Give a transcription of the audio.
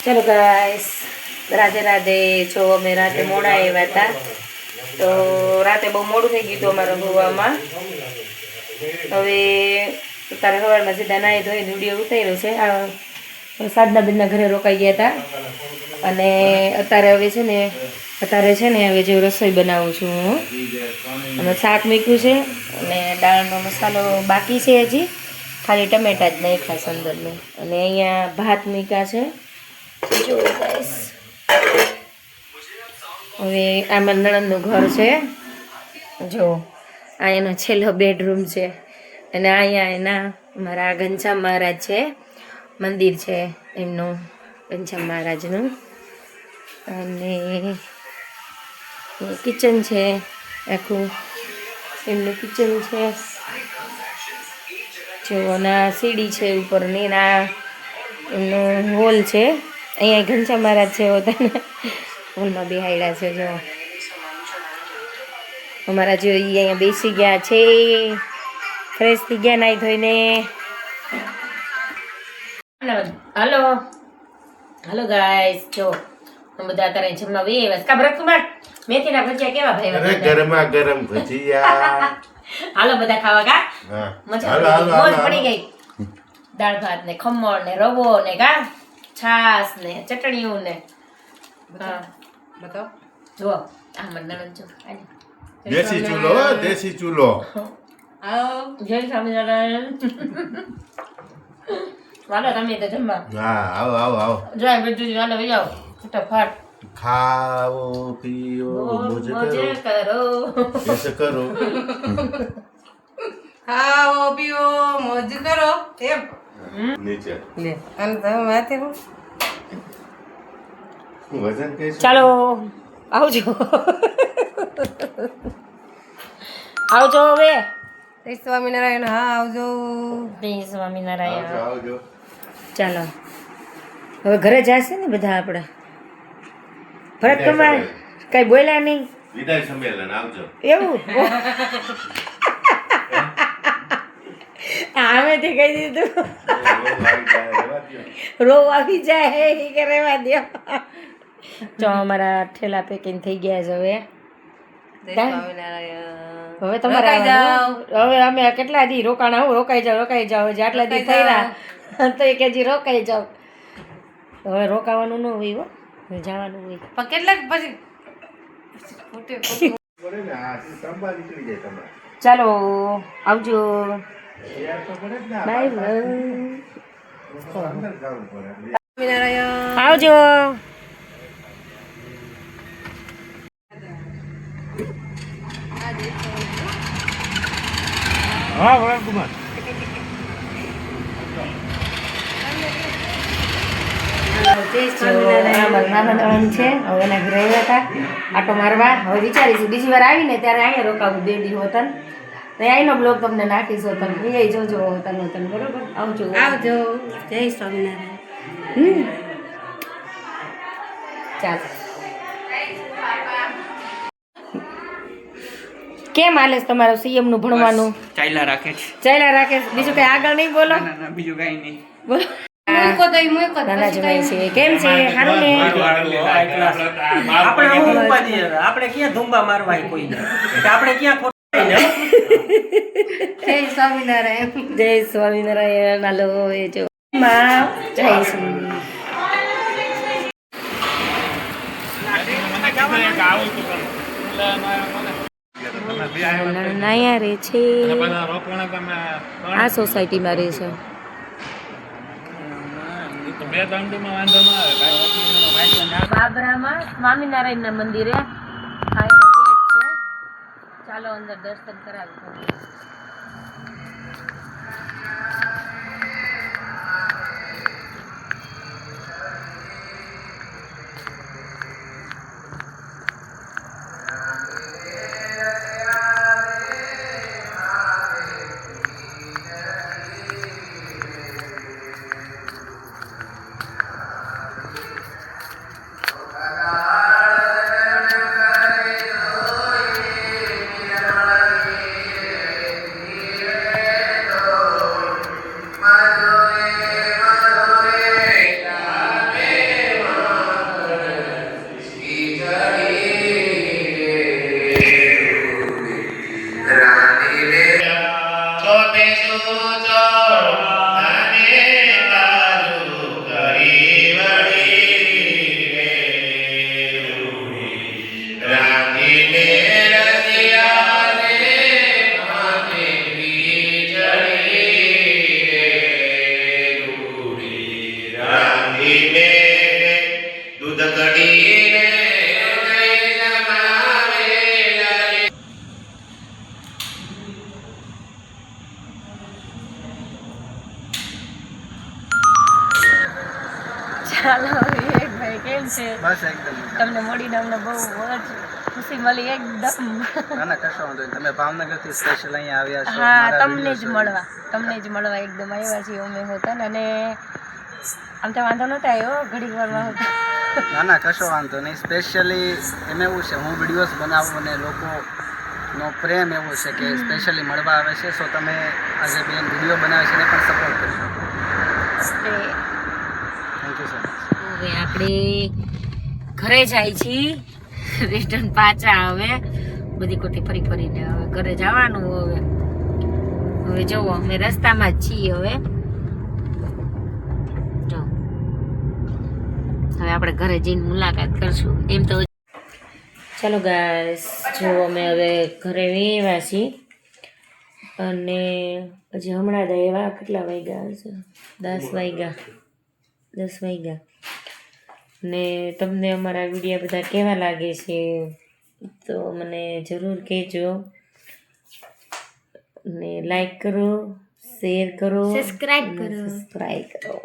ચલો ગાઈસ, રાધે રાધે. જો અમે રાતે મોડા આવ્યા હતા, તો રાતે બહુ મોડું થઈ ગયું હતું અમારા ગોવામાં. હવે તારે સવારમાં સીધા નાહી ધોઈને વિડીયો ઉતાર્યો છે. સાધના બેનના ઘરે રોકાઈ ગયા હતા અને અત્યારે છે ને હવે જે રસોઈ બનાવું છું હું. અને શાક મૂક્યું છે અને દાળનો મસાલો બાકી છે, હજી ખાલી ટમેટા જ નાખ્યા અંદર મેં. અને અહીંયા ભાત મૂક્યા છે. જો ગાઈસ, હવે આમાં નણંદનું ઘર છે. જો આ એનો છેલ્લો બેડરૂમ છે અને અહીંયા એના મારા ઘનશ્યામ મહારાજ છે, મંદિર છે એમનું, ઘનશ્યામ મહારાજનું. અને કિચન છે, આખું એમનું કિચન છે. જો ના સીડી છે ઉપરની, ના એમનું હોલ છે. અહીંયા ઘનશ્યામ મહારાજ છે, પોતાના હોલમાં બેહાડ્યા છે. જો અમારા જો અહીંયા બેસી ગયા છે, ફ્રેશ થઈ ગયા નાઈ ધોઈને. હાલો હાલો ગાઈસ, જો બધા અત્યારે જમવા બે આવ્યા. કા ભરતકુમાર, મેથીના ભજીયા કેવા ભાઈ? અરે ગરમા ગરમ ભજીયા. હાલો બધા ખાવા. કા મોજ પડી ગઈ. દાળ ભાત ને ખમણ ને રવો ને કા છાસ ને ચટણીઓ ને. હા બતાવો. જો આ મંડળ જો દેશી ચૂલો, દેશી ચૂલો. આવો, જય સ્વામિનારાયણ. વાલો તમે તો જમવા. હા, આવો આવો આવો. જો આ બધું વાલો લઈ આવો ફટાફટ. ખાઓ પીઓ મોજ કરો, એસે કરો. ખાઓ પીઓ મોજ કરો. એમ નીચે લે અને તમે માથે વજન કઈ ચાલો આવજો. આવજો હવે. જય સ્વામિનારાયણ. હા આવજો. જય સ્વામિનારાયણ. આવજો. ચાલો હવે ઘરે જશે ને બધા આપણે. ભરતકુમાર કઈ બોલ્યા નહીં? વિદાય સંમેલન આવજો. એવું આમેથી કહી દીધું. રોવ આવી જાય કે રહેવા દો. જો અમારા ઠેલા પેકિંગ થઈ ગયા છે હવે. જય સ્વામિનારાયણ. હવે તમારે હવે અમે કેટલા દી રોકાણા? હું રોકાઈ જાવ હજી આટલા દી થયા તો એક હજી રોકાઈ જાવ. હવે રોકાવાનું ન હોય હો, જવાનું હોય. પણ કેટલાક પછી પડે ને આ સંભા નીકળી જાય તમારે. ચાલો આવજો. યાર તો પડે જ ને. Bye bye. અંદર જવું પડે. સ્વામિનારાયણ. આવજો. હા ભરતકુમાર. નાના છે, હવે એના ઘરે આવ્યા હતા આટો મારવા. હવે વિચારીશું બીજી વાર આવીને ત્યારે અહીંયા રોકાવું 2 દી હોતન. અહીંનો બ્લોગ તમને નાખીશ હોતન. એ જોજો હોતન બરોબર. આવજો આવજો. જય સ્વામિનારાયણ. ચાલો. કેમ હાલે છે તમારું સીએમ નું ભણવાનું? ચાલ્યા રાખે છે. ચાલ્યા રાખે છે. બીજું કઈ આગળ નહીં બોલો? ના બીજું કઈ નહીં. બોલો. મૂકો તો મૂકો. નાના જમાઈ છે. કેમ છે? સારું ને? આપણે હું ઉપાધિ હવે. આપણે ક્યાં ધુંબા મારવા કોઈ આપણે ક્યાં ખોટા જય સ્વામિનારાયણ. જય સ્વામિનારાયણ. હાલો એ જો માં જય નાયા રે છે. આ સોસાયટીમાં રહે છે. બાબરામાં સ્વામિનારાયણના મંદિરે આ એનો ગેટ છે. ચાલો અંદર દર્શન કરાવી. ધીમે દૂધ કઢીને ચાલો એક ભાઈ કેમ છે? બસ એકદમ તમને મળીને અમને બહુ જ ખુશી મળી એકદમ. ના કશો વાંધો નહીં. તમે ભાવનગરથી સ્પેશિયલ અહીંયા આવ્યા છો હા, મારા તમને જ videos મળવા એકદમ આવ્યા છીએ અમે હોતા ને. અને આમ તો વાંધો નહોતો આવ્યો ઘડીક વારમાં હોતા. ના કશો વાંધો નહીં. સ્પેશિયલી એમ એવું છે હું વિડીયોઝ બનાવું અને લોકોનો પ્રેમ એવો છે કે સ્પેશિયલી મળવા આવે છે. સો તમે આજે બેન વિડીયો બનાવે છે એને પણ સપોર્ટ કરશો. Thank you so much. હવે આપણે ઘરે જાય છીએ, રિટર્ન પાછા. હવે બધી કોટી ફરી ફરીને હવે ઘરે જવાનું. હવે જોવો અમે રસ્તામાં જ છીએ. હવે આપણે ઘરે જઈને મુલાકાત કરશું એમ તો. ચાલો ગાઈસ, જો અમે હવે ઘરે આવ્યા છીએ અને પછી હમણાં જ આવ્યા. કેટલા વાગ્યા છે? 10 વાગ્યા. ને તમને અમારા વિડીયો બધા કેવા લાગે છે તો મને જરૂર કહેજો. ને લાઈક કરો, શેર કરો, સબસ્ક્રાઈબ કરો.